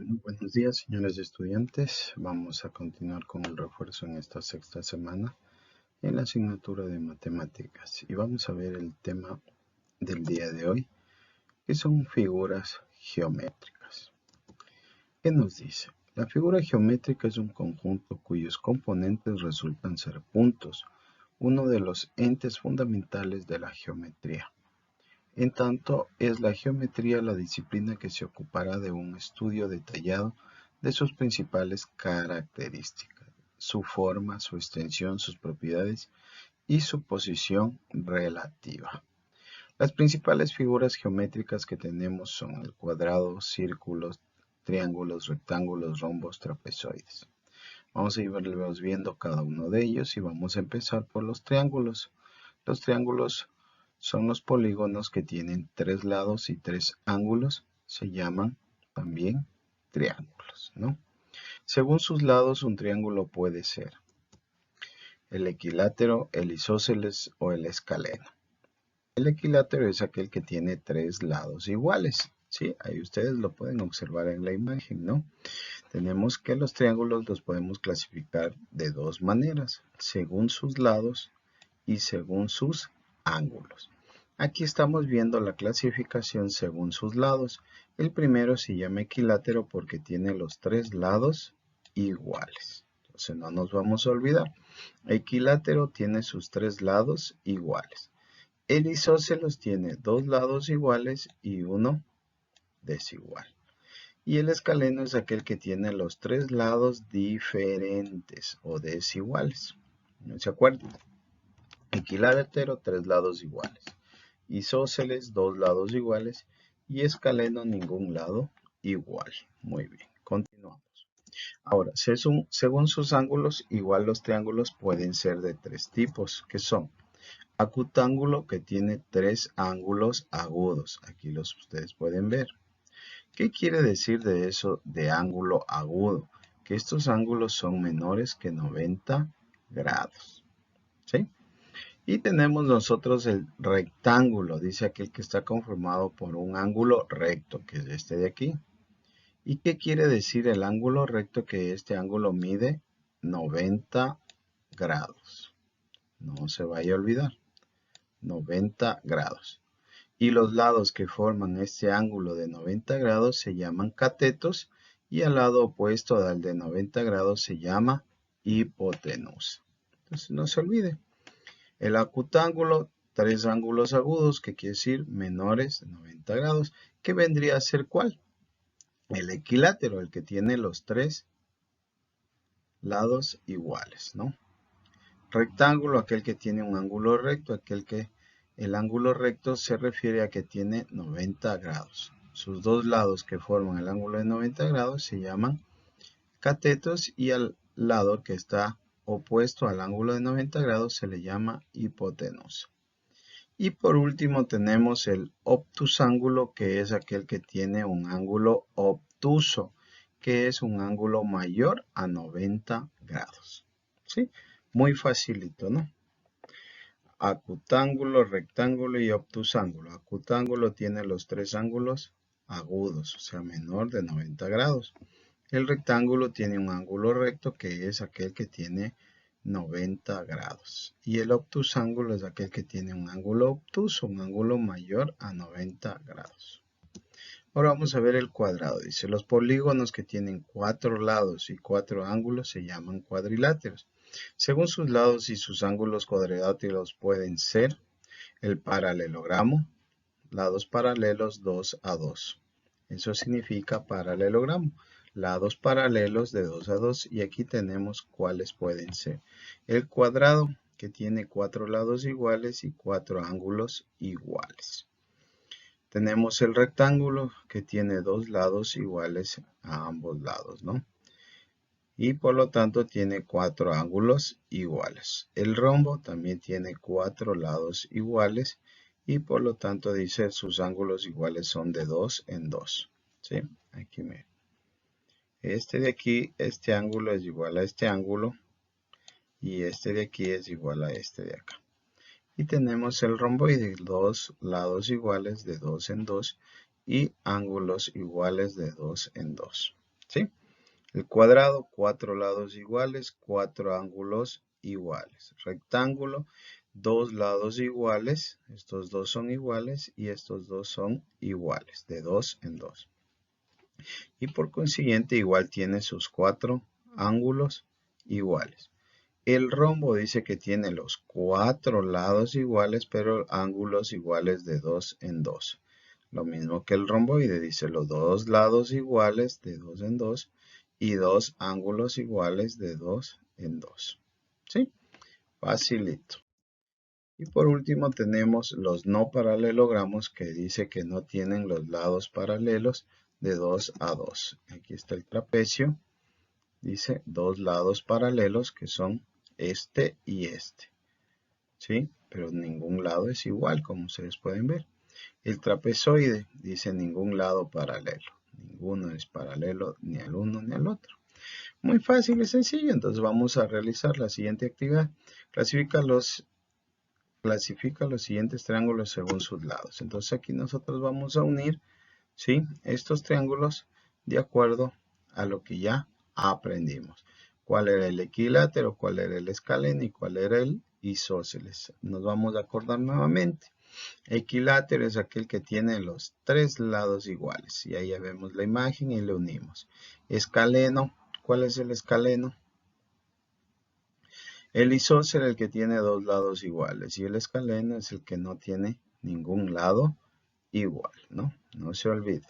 Buenos días, señores estudiantes. Vamos a continuar con el refuerzo en esta sexta semana en la asignatura de matemáticas. Y vamos a ver el tema del día de hoy, que son figuras geométricas. ¿Qué nos dice? La figura geométrica es un conjunto cuyos componentes resultan ser puntos, uno de los entes fundamentales de la geometría. En tanto, es la geometría la disciplina que se ocupará de un estudio detallado de sus principales características, su forma, su extensión, sus propiedades y su posición relativa. Las principales figuras geométricas que tenemos son el cuadrado, círculos, triángulos, rectángulos, rombos, trapezoides. Vamos a irlos viendo cada uno de ellos y vamos a empezar por los triángulos. Los triángulos son los polígonos que tienen 3 lados y 3 ángulos. Se llaman también triángulos, ¿no? Según sus lados, un triángulo puede ser el equilátero, el isósceles o el escaleno. El equilátero es aquel que tiene 3 lados iguales, ¿sí? Ahí ustedes lo pueden observar en la imagen, ¿no? Tenemos que los triángulos los podemos clasificar de dos maneras, según sus lados y según sus ángulos. Aquí estamos viendo la clasificación según sus lados. El primero se llama equilátero porque tiene los 3 lados iguales. Entonces no nos vamos a olvidar. Equilátero tiene sus 3 lados iguales. El isósceles tiene 2 lados iguales y uno desigual. Y el escaleno es aquel que tiene los 3 lados diferentes o desiguales. ¿No se acuerdan? Equilátero, 3 lados iguales. Isósceles, 2 lados iguales. Y escaleno, ningún lado igual. Muy bien, continuamos. Ahora, según sus ángulos, igual los triángulos pueden ser de 3 tipos, que son acutángulo, que tiene 3 ángulos agudos. Aquí ustedes pueden ver. ¿Qué quiere decir de eso de ángulo agudo? Que estos ángulos son menores que 90 grados. ¿Sí? Y tenemos nosotros el rectángulo, dice aquel que está conformado por un ángulo recto, que es este de aquí. ¿Y qué quiere decir el ángulo recto? Que este ángulo mide 90 grados. No se vaya a olvidar, 90 grados. Y los lados que forman este ángulo de 90 grados se llaman catetos y al lado opuesto al de 90 grados se llama hipotenusa. Entonces no se olvide. El acutángulo, 3 ángulos agudos, que quiere decir menores de 90 grados, que vendría a ser ¿cuál? El equilátero, el que tiene los 3 lados iguales, ¿no? Rectángulo, aquel que tiene un ángulo recto, el ángulo recto se refiere a que tiene 90 grados. Sus dos lados que forman el ángulo de 90 grados se llaman catetos y al lado que está opuesto al ángulo de 90 grados se le llama hipotenusa. Y por último tenemos el obtusángulo, que es aquel que tiene un ángulo obtuso, que es un ángulo mayor a 90 grados. ¿Sí? Muy facilito, ¿no? Acutángulo, rectángulo y obtusángulo. Acutángulo tiene los 3 ángulos agudos, o sea, menor de 90 grados. El rectángulo tiene un ángulo recto, que es aquel que tiene 90 grados. Y el obtusángulo es aquel que tiene un ángulo obtuso, un ángulo mayor a 90 grados. Ahora vamos a ver el cuadrado. Dice, los polígonos que tienen 4 lados y 4 ángulos se llaman cuadriláteros. Según sus lados y sus ángulos, cuadriláteros pueden ser el paralelogramo, lados paralelos 2 a 2. Eso significa paralelogramo, lados paralelos de 2 a 2. Y aquí tenemos cuáles pueden ser. El cuadrado, que tiene 4 lados iguales y 4 ángulos iguales. Tenemos el rectángulo, que tiene 2 lados iguales a ambos lados, ¿no? Y por lo tanto tiene 4 ángulos iguales. El rombo también tiene 4 lados iguales y por lo tanto dice sus ángulos iguales son de 2 en 2. ¿Sí? Aquí me... Este de aquí, este ángulo es igual a este ángulo y este de aquí es igual a este de acá. Y tenemos el romboide, 2 lados iguales de 2 en 2 y ángulos iguales de 2 en 2. ¿sí? El cuadrado, 4 lados iguales, 4 ángulos iguales. Rectángulo, 2 lados iguales, estos dos son iguales y estos dos son iguales, de 2 en 2. Y por consiguiente igual tiene sus 4 ángulos iguales. El rombo dice que tiene los 4 lados iguales, pero ángulos iguales de 2 en 2. Lo mismo que el romboide, dice los 2 lados iguales de 2 en 2 y 2 ángulos iguales de 2 en 2. ¿Sí? Facilito. Y por último tenemos los no paralelogramos que dice que no tienen los lados paralelos de 2 a 2. Aquí está el trapecio. Dice dos lados paralelos que son este y este. ¿Sí? Pero ningún lado es igual, como ustedes pueden ver. El trapezoide dice ningún lado paralelo. Ninguno es paralelo ni al uno ni al otro. Muy fácil y sencillo. Entonces vamos a realizar la siguiente actividad. Clasifica los siguientes triángulos según sus lados. Entonces aquí nosotros vamos a unir, ¿sí?, estos triángulos de acuerdo a lo que ya aprendimos. ¿Cuál era el equilátero? ¿Cuál era el escaleno? ¿Y cuál era el isósceles? Nos vamos a acordar nuevamente. Equilátero es aquel que tiene los 3 lados iguales. Y ahí ya vemos la imagen y le unimos. Escaleno, ¿cuál es el escaleno? El isósceles es el que tiene 2 lados iguales. Y el escaleno es el que no tiene ningún lado igual, ¿no? No se olvide.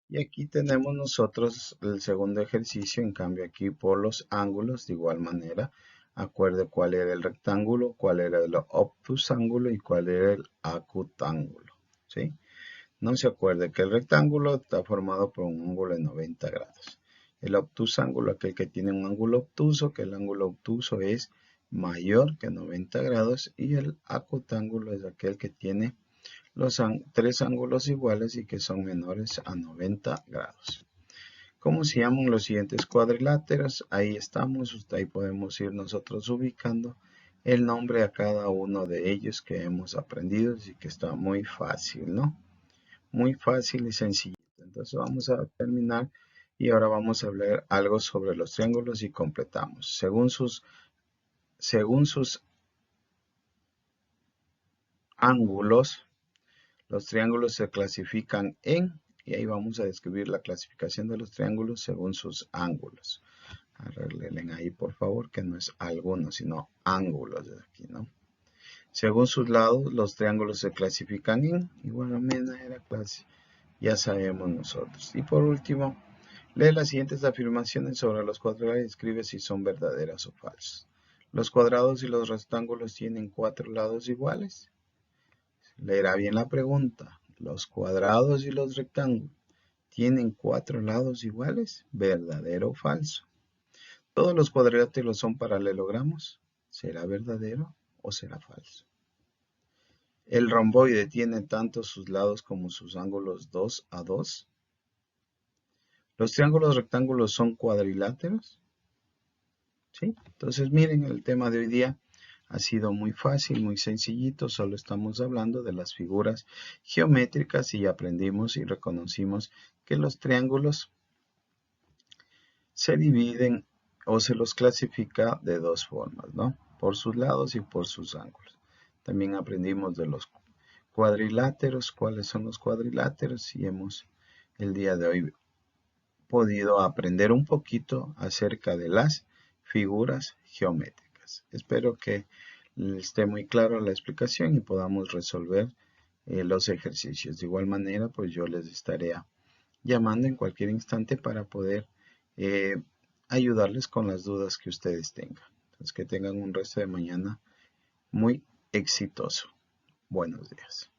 Y aquí tenemos nosotros el segundo ejercicio, en cambio aquí por los ángulos, de igual manera, acuerde cuál era el rectángulo, cuál era el obtusángulo y cuál era el acutángulo, ¿sí? No se acuerde que el rectángulo está formado por un ángulo de 90 grados. El obtusángulo, aquel que tiene un ángulo obtuso, que el ángulo obtuso es mayor que 90 grados, y el acutángulo es aquel que tiene los 3 ángulos iguales y que son menores a 90 grados. ¿Cómo se llaman los siguientes cuadriláteros? Ahí estamos, ahí podemos ir nosotros ubicando el nombre a cada uno de ellos que hemos aprendido, así que está muy fácil, ¿no? Muy fácil y sencillo. Entonces vamos a terminar y ahora vamos a hablar algo sobre los triángulos y completamos. Según sus ángulos, los triángulos se clasifican en, y ahí vamos a describir la clasificación de los triángulos según sus ángulos. Arreglen ahí por favor que no es algunos, sino ángulos de aquí, ¿no? Según sus lados, los triángulos se clasifican en, igual manera clase, ya sabemos nosotros. Y por último, lee las siguientes afirmaciones sobre los cuadrados y escribe si son verdaderas o falsas. ¿Los cuadrados y los rectángulos tienen 4 lados iguales? Leerá bien la pregunta. ¿Los cuadrados y los rectángulos tienen 4 lados iguales? ¿Verdadero o falso? ¿Todos los cuadriláteros son paralelogramos? ¿Será verdadero o será falso? ¿El romboide tiene tanto sus lados como sus ángulos 2 a 2? ¿Los triángulos rectángulos son cuadriláteros? ¿Sí? Entonces miren, el tema de hoy día ha sido muy fácil, muy sencillito, solo estamos hablando de las figuras geométricas y aprendimos y reconocimos que los triángulos se dividen o se los clasifica de dos formas, ¿no? Por sus lados y por sus ángulos. También aprendimos de los cuadriláteros, cuáles son los cuadriláteros y hemos el día de hoy podido aprender un poquito acerca de las figuras geométricas. Espero que esté muy clara la explicación y podamos resolver los ejercicios. De igual manera, pues yo les estaré llamando en cualquier instante para poder eh, ayudarles con las dudas que ustedes tengan. Entonces, que tengan un resto de mañana muy exitoso. Buenos días.